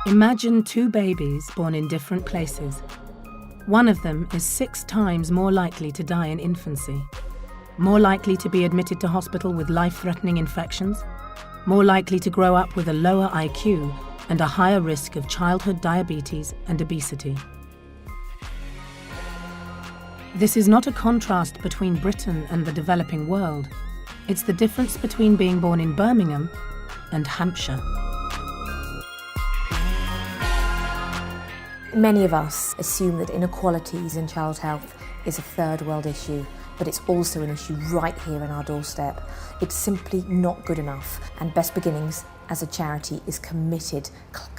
Imagine two babies born in different places. One of them is 6 times more likely to die in infancy, more likely to be admitted to hospital with life-threatening infections, more likely to grow up with a lower IQ and a higher risk of childhood diabetes and obesity. This is not a contrast between Britain and the developing world. It's the difference between being born in Birmingham and Hampshire. Many of us assume that inequalities in child health is a third world issue, but it's also an issue right here in our doorstep. It's simply not good enough, and Best Beginnings as a charity is committed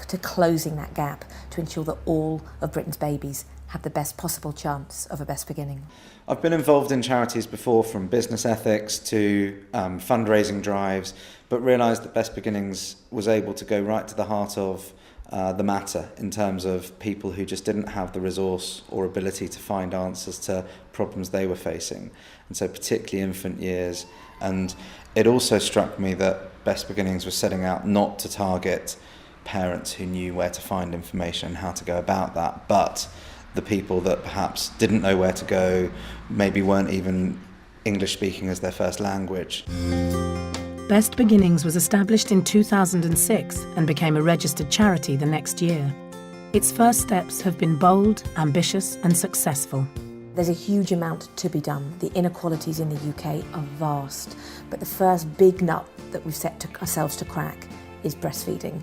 to closing that gap to ensure that all of Britain's babies have the best possible chance of a best beginning. I've been involved in charities before, from business ethics to fundraising drives, but realised that Best Beginnings was able to go right to the heart of the matter in terms of people who just didn't have the resource or ability to find answers to problems they were facing, and so particularly infant years. And it also struck me that Best Beginnings was setting out not to target parents who knew where to find information and how to go about that, but the people that perhaps didn't know where to go, maybe weren't even English speaking as their first language. Best Beginnings was established in 2006 and became a registered charity the next year. Its first steps have been bold, ambitious and successful. There's a huge amount to be done. The inequalities in the UK are vast, but the first big nut that we've set ourselves to crack is breastfeeding.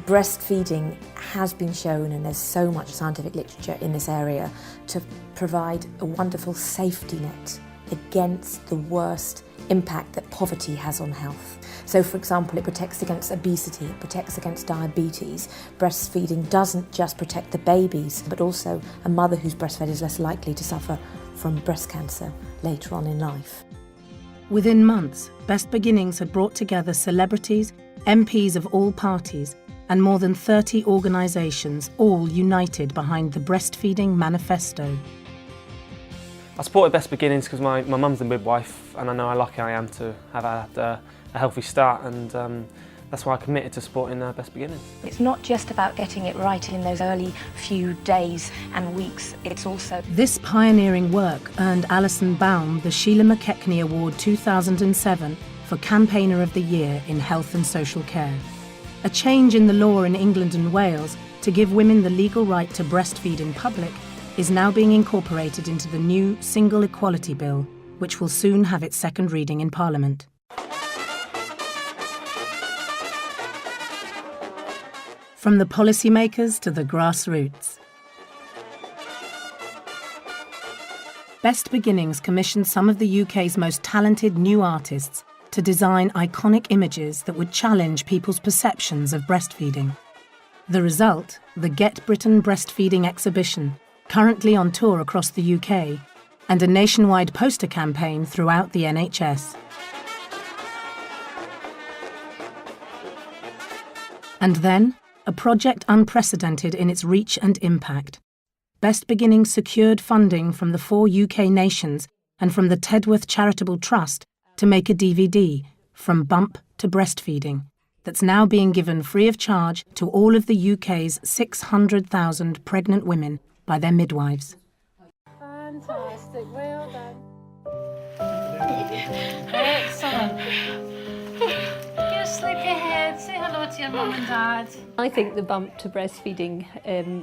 Breastfeeding has been shown, and there's so much scientific literature in this area, to provide a wonderful safety net against the worst impact that poverty has on health. So, for example, it protects against obesity, it protects against diabetes. Breastfeeding doesn't just protect the babies, but also a mother who's breastfed is less likely to suffer from breast cancer later on in life. Within months, Best Beginnings had brought together celebrities, MPs of all parties, and more than 30 organisations, all united behind the Breastfeeding Manifesto. I supported Best Beginnings because my mum's a midwife, and I know how lucky I am to have had a healthy start, and that's why I committed to supporting Best Beginnings. It's not just about getting it right in those early few days and weeks, it's also... This pioneering work earned Alison Baum the Sheila McKechnie Award 2007 for Campaigner of the Year in Health and Social Care. A change in the law in England and Wales to give women the legal right to breastfeed in public is now being incorporated into the new Single Equality Bill, which will soon have its second reading in Parliament. From the policymakers to the grassroots. Best Beginnings commissioned some of the UK's most talented new artists to design iconic images that would challenge people's perceptions of breastfeeding. The result, the Get Britain Breastfeeding exhibition, currently on tour across the UK, and a nationwide poster campaign throughout the NHS. And then, a project unprecedented in its reach and impact. Best Beginnings secured funding from the 4 UK nations and from the Tedworth Charitable Trust to make a DVD, From Bump to Breastfeeding, that's now being given free of charge to all of the UK's 600,000 pregnant women by their midwives. Fantastic, well done. Excellent. Just slip your head, say hello to your mum and dad. I think the Bump to Breastfeeding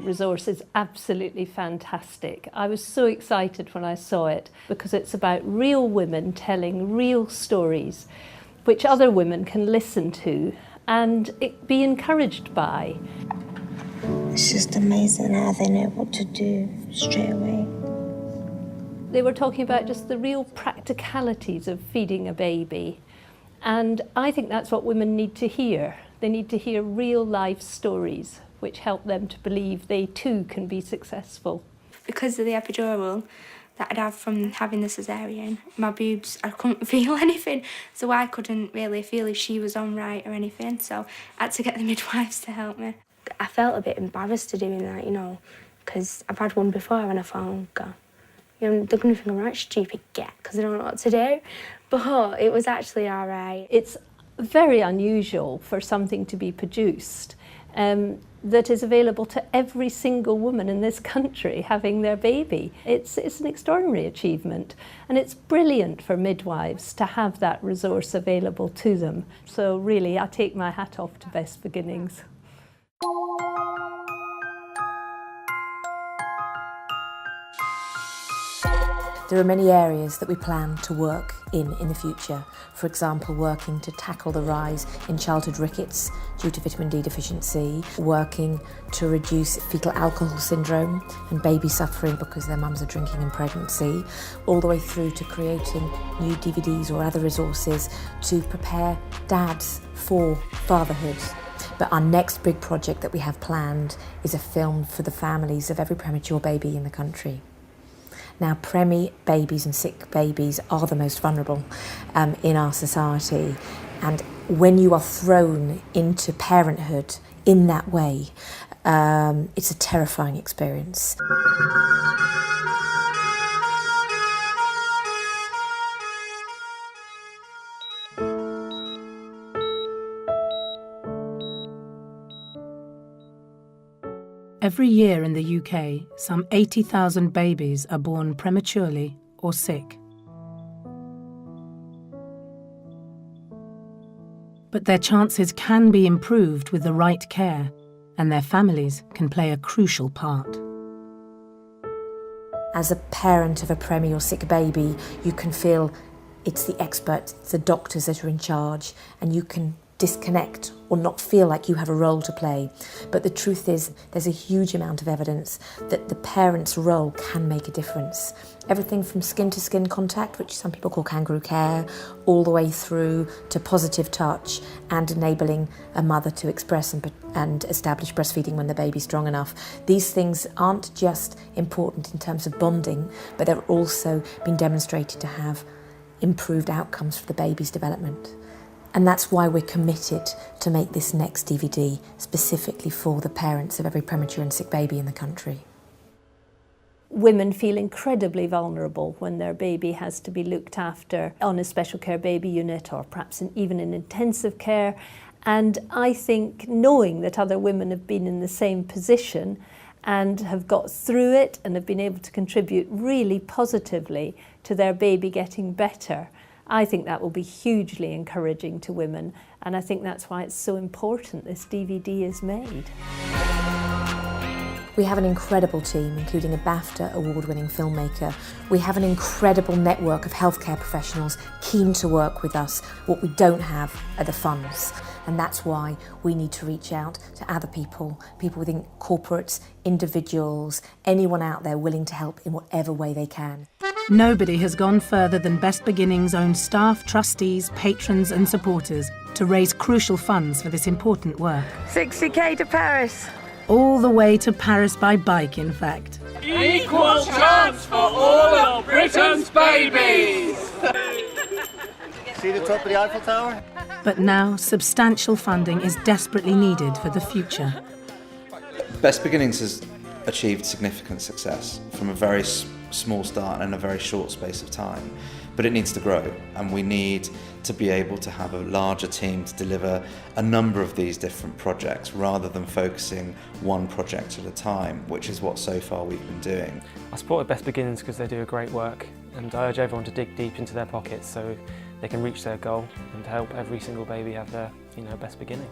resource is absolutely fantastic. I was so excited when I saw it because it's about real women telling real stories which other women can listen to and be encouraged by. It's just amazing how they know what to do straight away. They were talking about just the real practicalities of feeding a baby. And I think that's what women need to hear. They need to hear real life stories which help them to believe they too can be successful. Because of the epidural that I'd have from having the cesarean, my boobs, I couldn't feel anything, so I couldn't really feel if she was on right or anything, so I had to get the midwives to help me. I felt a bit embarrassed to doing that, you know, because I've had one before and I thought, oh God, they're going to think I'm right stupid git because I don't know what to do. But it was actually all right. It's very unusual for something to be produced that is available to every single woman in this country having their baby. It's an extraordinary achievement, and it's brilliant for midwives to have that resource available to them. So really, I take my hat off to Best Beginnings. There are many areas that we plan to work in the future. For example, working to tackle the rise in childhood rickets due to vitamin D deficiency, working to reduce fetal alcohol syndrome and babies suffering because their mums are drinking in pregnancy, all the way through to creating new DVDs or other resources to prepare dads for fatherhood. But our next big project that we have planned is a film for the families of every premature baby in the country. Now, preemie babies and sick babies are the most vulnerable in our society, and when you are thrown into parenthood in that way, it's a terrifying experience. Every year in the UK, some 80,000 babies are born prematurely or sick. But their chances can be improved with the right care, and their families can play a crucial part. As a parent of a preemie or sick baby, you can feel it's the experts, it's the doctors that are in charge, and you can disconnect or not feel like you have a role to play. But the truth is, there's a huge amount of evidence that the parent's role can make a difference. Everything from skin-to-skin contact, which some people call kangaroo care, all the way through to positive touch and enabling a mother to express and establish breastfeeding when the baby's strong enough. These things aren't just important in terms of bonding, but they're also been demonstrated to have improved outcomes for the baby's development. And that's why we're committed to make this next DVD specifically for the parents of every premature and sick baby in the country. Women feel incredibly vulnerable when their baby has to be looked after on a special care baby unit or perhaps even in intensive care. And I think knowing that other women have been in the same position and have got through it and have been able to contribute really positively to their baby getting better, I think that will be hugely encouraging to women, and I think that's why it's so important this DVD is made. We have an incredible team, including a BAFTA award-winning filmmaker. We have an incredible network of healthcare professionals keen to work with us. What we don't have are the funds, and that's why we need to reach out to other people within corporates, individuals, anyone out there willing to help in whatever way they can. Nobody has gone further than Best Beginnings' own staff, trustees, patrons and supporters to raise crucial funds for this important work. 60k to Paris. All the way to Paris by bike, in fact. Equal chance for all of Britain's babies! See the top of the Eiffel Tower? But now, substantial funding is desperately needed for the future. Best Beginnings has achieved significant success from a very small start in a very short space of time, but it needs to grow, and we need to be able to have a larger team to deliver a number of these different projects rather than focusing one project at a time, which is what so far we've been doing. I support Best Beginnings because they do a great work, and I urge everyone to dig deep into their pockets so they can reach their goal and to help every single baby have their best beginning.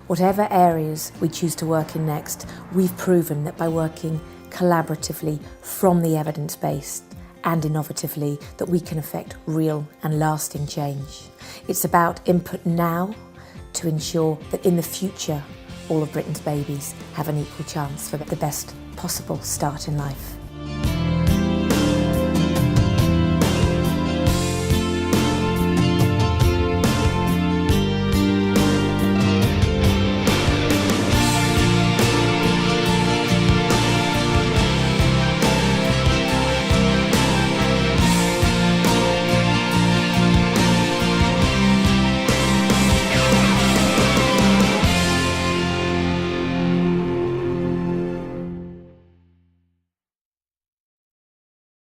Whatever areas we choose to work in next, we've proven that by working collaboratively from the evidence-based and innovatively, that we can affect real and lasting change. It's about input now to ensure that in the future, all of Britain's babies have an equal chance for the best possible start in life.